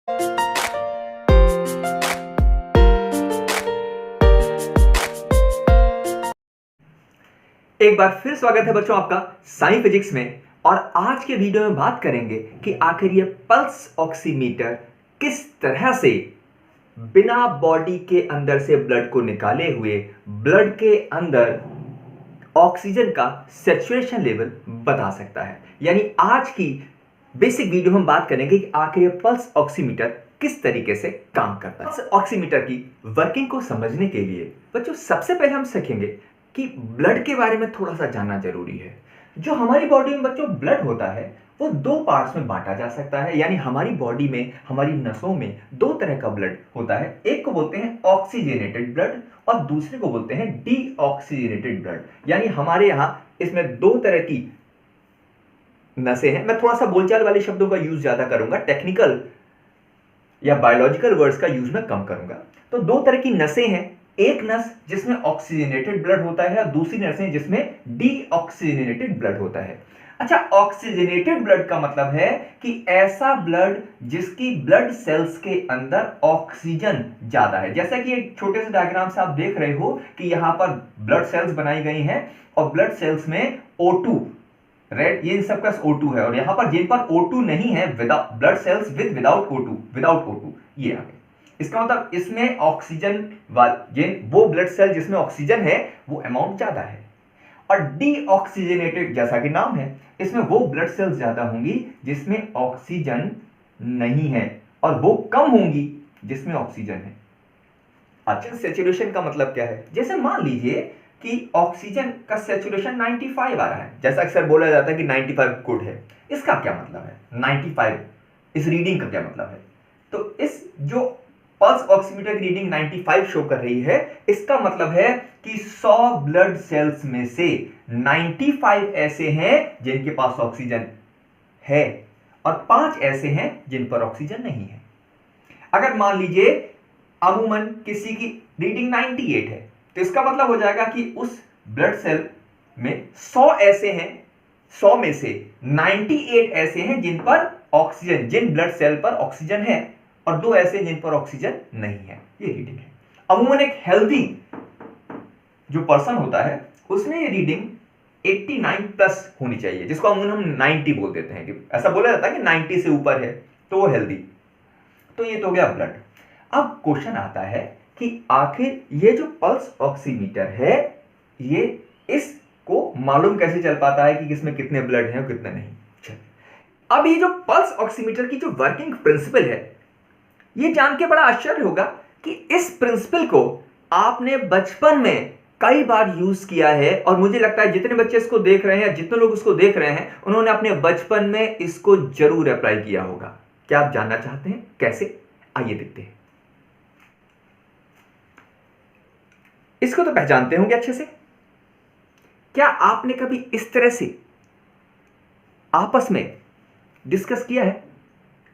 एक बार फिर स्वागत है बच्चों आपका साइंस फिजिक्स में। और आज के वीडियो में बात करेंगे कि आखिर ये पल्स ऑक्सीमीटर किस तरह से बिना बॉडी के अंदर से ब्लड को निकाले हुए ब्लड के अंदर ऑक्सीजन का सैचुरेशन लेवल बता सकता है। यानी आज की बेसिक वीडियो में हम बात करेंगे कि आखिर ये पल्स ऑक्सीमीटर किस तरीके से काम करता है। पल्स ऑक्सीमीटर की वर्किंग को समझने के लिए बच्चों सबसे पहले हम सीखेंगे कि ब्लड के बारे में थोड़ा सा जानना जरूरी है। जो हमारी बॉडी में बच्चों ब्लड होता है वो दो पार्ट्स में बांटा जा सकता है। यानी हमारी बॉडी में, हमारी नसों में दो तरह का ब्लड होता है। एक को बोलते हैं ऑक्सीजनेटेड ब्लड और दूसरे को बोलते हैं डीऑक्सीजनेटेड ब्लड। यानी हमारे यहाँ इसमें दो तरह की नसें हैं। मैं थोड़ा सा बोलचाल वाले शब्दों का यूज ज्यादा करूंगा, टेक्निकल या बायोलॉजिकल वर्ड्स का यूज मैं कम करूंगा। तो दो तरह की नसें हैं, एक नस जिसमें ऑक्सीजनेटेड ब्लड होता है और दूसरी नसें जिसमें डीऑक्सीजनेटेड ब्लड होता है। अच्छा, ऑक्सीजनेटेड ब्लड का मतलब है कि ऐसा ब्लड जिसकी ब्लड सेल्स के अंदर ऑक्सीजन ज्यादा है। जैसा कि एक छोटे से डायग्राम से आप देख रहे हो कि यहां पर ब्लड सेल्स बनाई गई हैं और ब्लड सेल्स में O2 रेड, ये सबका O2 है और यहां पर जिन पर O2 नहीं है, ब्लड सेल्स विदाउट O2 ये आ गए। इसका मतलब इसमें ऑक्सीजन वो ब्लड सेल जिसमें ऑक्सीजन है वो अमाउंट ज्यादा है। और डीऑक्सीजनेटेड जैसा कि नाम है, इसमें वो ब्लड सेल्स ज्यादा होंगी जिसमें ऑक्सीजन नहीं है और वो कम होंगी जिसमें ऑक्सीजन है। अच्छा, सैचुरेशन का मतलब क्या है? जैसे मान लीजिए कि ऑक्सीजन का सैचुरेशन 95 आ रहा है, जैसा अक्सर बोला जाता है कि 95 गुड है। इसका क्या मतलब है 95, इस रीडिंग का क्या मतलब है? तो इस जो पल्स ऑक्सीमीटर की रीडिंग 95 शो कर रही है, इसका मतलब है कि 100 ब्लड सेल्स में से 95 ऐसे हैं जिनके पास ऑक्सीजन है और 5 ऐसे हैं जिन पर ऑक्सीजन नहीं है। अगर मान लीजिए अमूमन किसी की रीडिंग 98 है, तो इसका मतलब हो जाएगा कि उस ब्लड सेल में 100 ऐसे हैं, 100 में से 98 ऐसे हैं जिन पर ऑक्सीजन, जिन ब्लड सेल पर ऑक्सीजन है और 2 ऐसे जिन पर ऑक्सीजन नहीं है। ये रीडिंग है। अमूमन एक हेल्दी जो पर्सन होता है उसमें ये रीडिंग 89 प्लस होनी चाहिए, जिसको अमूमन हम 90 बोल देते हैं। कि ऐसा बोला जाता है कि 90 से ऊपर है तो वो हेल्दी। तो ये तो गया ब्लड। अब क्वेश्चन आता है कि आखिर ये जो पल्स ऑक्सीमीटर है, ये इसको मालूम कैसे चल पाता है कि किसमें कितने ब्लड हैं और कितने नहीं। अब ये जो पल्स ऑक्सीमीटर की जो वर्किंग प्रिंसिपल है, ये जान के बड़ा आश्चर्य होगा कि इस प्रिंसिपल को आपने बचपन में कई बार यूज किया है। और मुझे लगता है जितने बच्चे इसको देख रहे हैं, जितने लोग इसको देख रहे हैं, उन्होंने अपने बचपन में इसको जरूर अप्लाई किया होगा। क्या आप जानना चाहते हैं कैसे? आइए देखते हैं। इसको तो पहचानते होंगे अच्छे से। क्या आपने कभी इस तरह से आपस में डिस्कस किया है?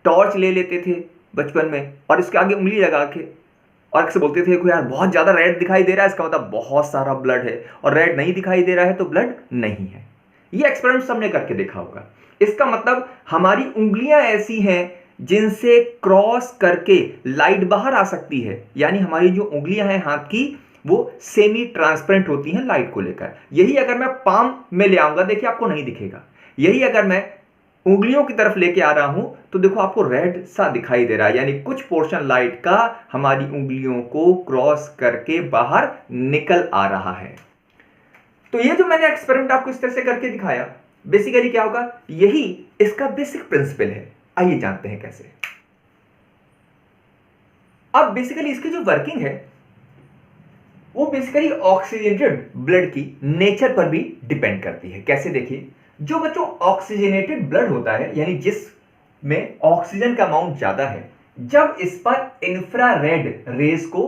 टॉर्च ले लेते थे बचपन में और इसके आगे उंगली लगा के और अक्सर बोलते थे यार बहुत ज्यादा रेड दिखाई दे रहा है, इसका मतलब बहुत सारा ब्लड है, और रेड नहीं दिखाई दे रहा है तो ब्लड नहीं है। ये एक्सपेरिमेंट सबने करके देखा होगा। इसका मतलब हमारी उंगलियां ऐसी हैं जिनसे क्रॉस करके लाइट बाहर आ सकती है। यानी हमारी जो उंगलियां हैं हाथ की, वो सेमी ट्रांसपेरेंट होती हैं लाइट को लेकर। यही अगर मैं पाम में ले आऊंगा, देखिए आपको नहीं दिखेगा। यही अगर मैं उंगलियों की तरफ लेके आ रहा हूं तो देखो आपको रेड सा दिखाई दे रहा है। यानी कुछ पोर्शन लाइट का हमारी उंगलियों को क्रॉस करके बाहर निकल आ रहा है। तो ये जो मैंने एक्सपेरिमेंट आपको इस तरह से करके दिखाया, बेसिकली क्या होगा, यही इसका बेसिक प्रिंसिपल है। आइए जानते हैं कैसे। अब बेसिकली इसकी जो वर्किंग है वो बेसिकली ऑक्सीजनेटेड ब्लड की नेचर पर भी डिपेंड करती है। कैसे? देखिए, जो बच्चों ऑक्सीजनेटेड ब्लड होता है, यानी जिसमें ऑक्सीजन का अमाउंट ज्यादा है, जब इस पर इंफ्रारेड रेज को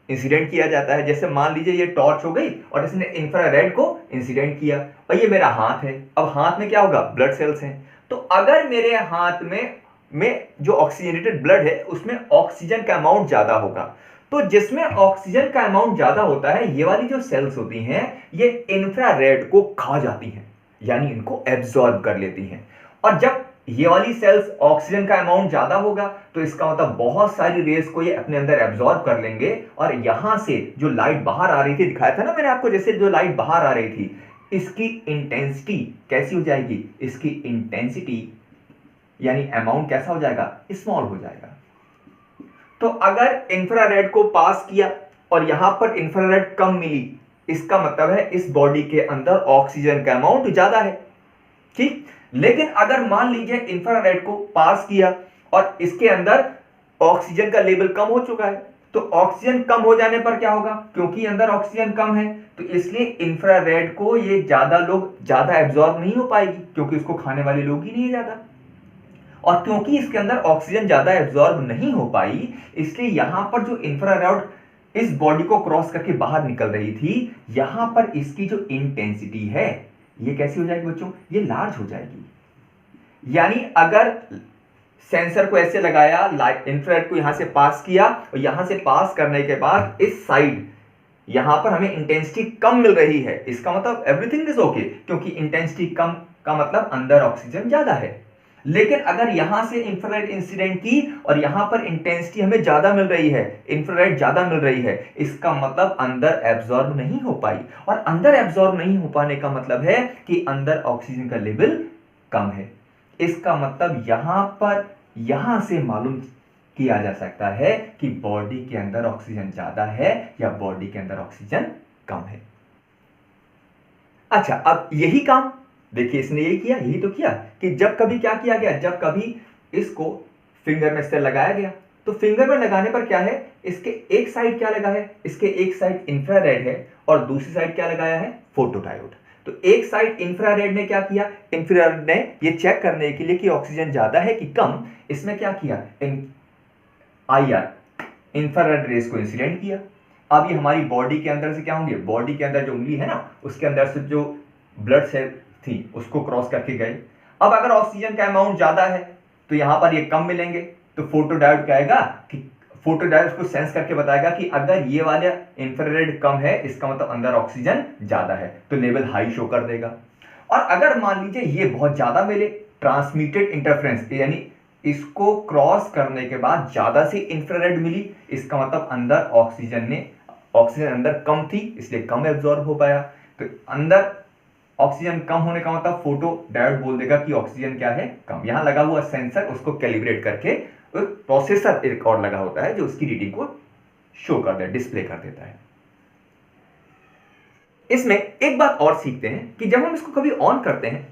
इंसिडेंट किया जाता है, जैसे मान लीजिए ये टॉर्च हो गई और इसने इंफ्रारेड को इंसिडेंट किया और ये मेरा हाथ है। अब हाथ में क्या होगा? ब्लड सेल्स हैं। तो अगर मेरे हाथ में जो ऑक्सीजनेटेड ब्लड है उसमें ऑक्सीजन का अमाउंट ज्यादा होगा, तो जिसमें ऑक्सीजन का अमाउंट ज्यादा होता है, ये वाली जो सेल्स होती हैं ये इंफ्रारेड को खा जाती हैं, यानी इनको एब्जॉर्ब कर लेती हैं। और जब ये वाली सेल्स ऑक्सीजन का अमाउंट ज्यादा होगा, तो इसका मतलब बहुत सारी रेस को ये अपने अंदर एब्जॉर्ब कर लेंगे, और यहां से जो लाइट बाहर आ रही थी, दिखाया था ना मैंने आपको, जैसे जो लाइट बाहर आ रही थी, इसकी इंटेंसिटी कैसी हो जाएगी, इसकी इंटेंसिटी यानी अमाउंट कैसा हो जाएगा, स्मॉल हो जाएगा। तो अगर इंफ्रारेड को पास किया और यहां पर इंफ्रारेड कम मिली, इसका मतलब है इस बॉडी के अंदर ऑक्सीजन का अमाउंट ज्यादा है, ठीक। लेकिन अगर मान लीजिए इंफ्रारेड को पास किया और इसके अंदर ऑक्सीजन का लेवल कम हो चुका है, तो ऑक्सीजन कम हो जाने पर क्या होगा, क्योंकि अंदर ऑक्सीजन कम है, तो इसलिए इंफ्रारेड को ये ज्यादा एब्जॉर्ब नहीं हो पाएगी, क्योंकि उसको खाने वाले लोग ही नहीं है ज्यादा। और क्योंकि इसके अंदर ऑक्सीजन ज्यादा एब्जॉर्ब नहीं हो पाई, इसलिए यहां पर जो इंफ्रारेड इस बॉडी को क्रॉस करके बाहर निकल रही थी, यहां पर इसकी जो इंटेंसिटी है ये कैसी हो जाएगी बच्चों, ये लार्ज हो जाएगी। यानी अगर सेंसर को ऐसे लगाया, लाइट इंफ्रारेड को यहां से पास किया, और यहां से पास करने के बाद इस साइड यहां पर हमें इंटेंसिटी कम मिल रही है, इसका मतलब एवरीथिंग इज ओके, क्योंकि इंटेंसिटी कम का मतलब अंदर ऑक्सीजन ज्यादा है। लेकिन अगर यहां से इंफ्रारेड इंसिडेंट की और यहां पर इंटेंसिटी हमें ज्यादा मिल रही है, इंफ्रारेड ज्यादा मिल रही है, इसका मतलब अंदर एब्जॉर्ब नहीं हो पाई, और अंदर एब्जॉर्ब नहीं हो पाने का मतलब है कि अंदर ऑक्सीजन का लेवल कम है। इसका मतलब यहां से मालूम किया जा सकता है कि बॉडी के अंदर ऑक्सीजन ज्यादा है या बॉडी के अंदर ऑक्सीजन कम है। अच्छा, अब यही काम देखिए इसने यही किया, यही तो किया कि जब कभी क्या किया गया, जब कभी इसको फिंगर में से लगाया गया, तो फिंगर में लगाने पर क्या है, इसके एक साइड क्या लगा है, इसके एक साइड इंफ्रारेड है और दूसरी साइड क्या लगाया है, फोटोडायोड। तो एक साइड इंफ्रारेड ने क्या किया, इंफ्रारेड ने ये चेक करने के लिए कि ऑक्सीजन ज्यादा है कि कम, इसमें क्या किया, IR इंफ्रारेड रेस को इंसिडेंट किया। अब ये हमारी बॉडी के अंदर से क्या होंगे, बॉडी के अंदर जो उंगली है ना, उसके अंदर से जो ब्लड सेल थी उसको क्रॉस करके गए। अब अगर ऑक्सीजन का अमाउंट ज्यादा है तो यहां पर ये कम मिलेंगे, तो फोटोडायोड कहेगा कि फोटोडायोड उसको सेंस करके बताएगा कि अगर ये वाला इंफ्रारेड कम है, इसका मतलब अंदर ऑक्सीजन ज्यादा है, तो लेवल हाई शो कर देगा। और अगर मान लीजिए ये बहुत ज्यादा मिले, ट्रांसमिटेड इंटरफ्रेंस यानी इसको क्रॉस करने के बाद ज्यादा से इंफ्रारेड मिली, इसका मतलब अंदर ऑक्सीजन अंदर कम थी, इसलिए कम एब्जॉर्ब हो पाया। तो अंदर ऑक्सीजन कम होने का मतलब फोटो डायोड बोल देगा कि ऑक्सीजन क्या है, कम। यहां लगा हुआ सेंसर उसको कैलिब्रेट करके, एक प्रोसेसर एक और लगा होता है जो उसकी रीडिंग को शो कर दे, डिस्प्ले कर देता है। इसमें एक बात और सीखते हैं कि जब हम इसको कभी ऑन करते हैं,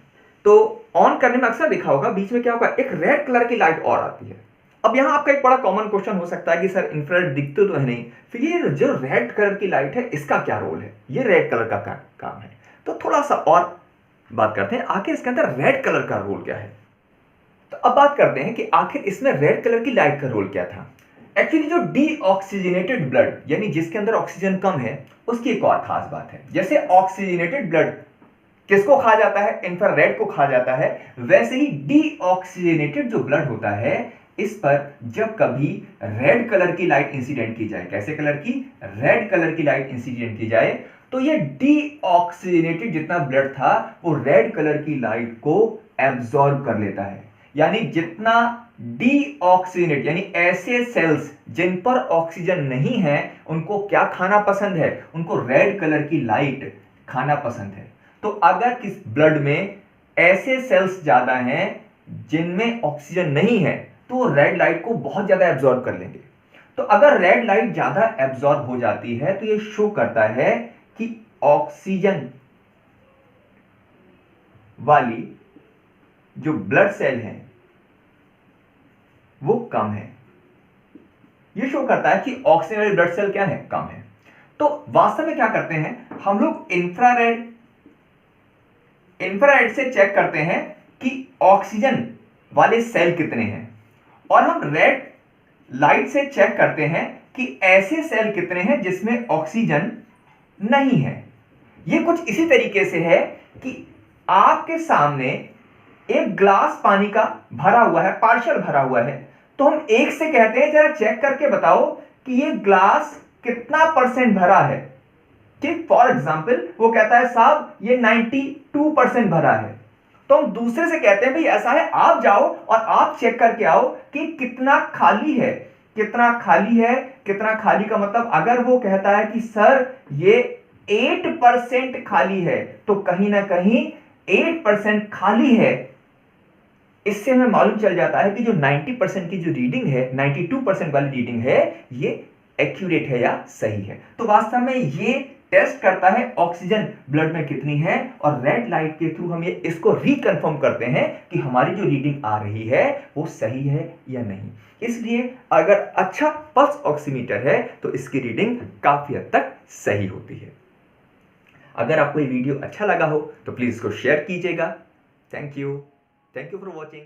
तो ऑन करने में अक्सर देखा होगा बीच में क्या होगा, एक रेड कलर की लाइट और आती है। अब यहां आपका एक बड़ा कॉमन क्वेश्चन हो सकता है कि सर इंफ्रारेड दिखते तो है नहीं, फिर ये जो रेड कलर की लाइट है इसका क्या रोल है, ये रेड कलर का काम है। तो थोड़ा सा और बात करते हैं, आखिर इसके अंदर रेड कलर का रोल क्या है। तो अब बात करते हैं कि आखिर इसमें रेड कलर की लाइट का रोल क्या था। एक्चुअली जो डीऑक्सीजनेटेड ब्लड यानी जिसके अंदर ऑक्सीजन कम है, उसकी एक और खास बात है। जैसे ऑक्सीजनेटेड ब्लड किसको खा जाता है, इंफ्रारेड को खा जाता है, वैसे ही डीऑक्सीजनेटेड जो ब्लड होता है, इस पर जब कभी रेड कलर की लाइट इंसिडेंट की जाए, कैसे कलर की, रेड कलर की लाइट इंसिडेंट की जाए, तो ये डीऑक्सीजनेटेड जितना ब्लड था वो रेड कलर की लाइट को एब्जॉर्ब कर लेता है। यानी जितना डीऑक्सीजनेट यानी ऐसे सेल्स जिन पर ऑक्सीजन नहीं है, उनको क्या खाना पसंद है, उनको रेड कलर की लाइट खाना पसंद है। तो अगर किस ब्लड में ऐसे सेल्स ज्यादा हैं जिनमें ऑक्सीजन नहीं है, तो रेड लाइट को बहुत ज्यादा एब्जॉर्ब कर लेंगे। तो अगर रेड लाइट ज्यादा एब्जॉर्ब हो जाती है, तो ये शो करता है कि ऑक्सीजन वाली जो ब्लड सेल है वो कम है। ये शो करता है कि ऑक्सीजन वाली ब्लड सेल क्या है, कम है। तो वास्तव में क्या करते हैं हम लोग, इंफ्रारेड से चेक करते हैं कि ऑक्सीजन वाले सेल कितने हैं, और हम रेड लाइट से चेक करते हैं कि ऐसे सेल कितने हैं जिसमें ऑक्सीजन नहीं है। यह कुछ इसी तरीके से है कि आपके सामने एक ग्लास पानी का भरा हुआ है, पार्शियल भरा हुआ है, तो हम एक से कहते हैं जरा चेक करके बताओ कि ये ग्लास कितना परसेंट भरा है। ठीक, फॉर एग्जाम्पल वो कहता है साहब ये 92% भरा है। तो हम दूसरे से कहते हैं भाई ऐसा है, आप जाओ और आप चेक करके आओ कि कितना खाली है, कितना खाली है। कितना खाली का मतलब अगर वो कहता है कि सर ये 8% खाली है, तो कहीं ना कहीं 8% खाली है, इससे हमें मालूम चल जाता है कि जो 90% की जो रीडिंग है, 92% वाली रीडिंग है, ये एक्यूरेट है या सही है। तो वास्तव में ये टेस्ट करता है ऑक्सीजन ब्लड में कितनी है, और रेड लाइट के थ्रू हम ये इसको रिकंफर्म करते हैं कि हमारी जो रीडिंग आ रही है वो सही है या नहीं। इसलिए अगर अच्छा पल्स ऑक्सीमीटर है तो इसकी रीडिंग काफी हद तक सही होती है। अगर आपको ये वीडियो अच्छा लगा हो तो प्लीज इसको शेयर कीजिएगा। Thank you for watching.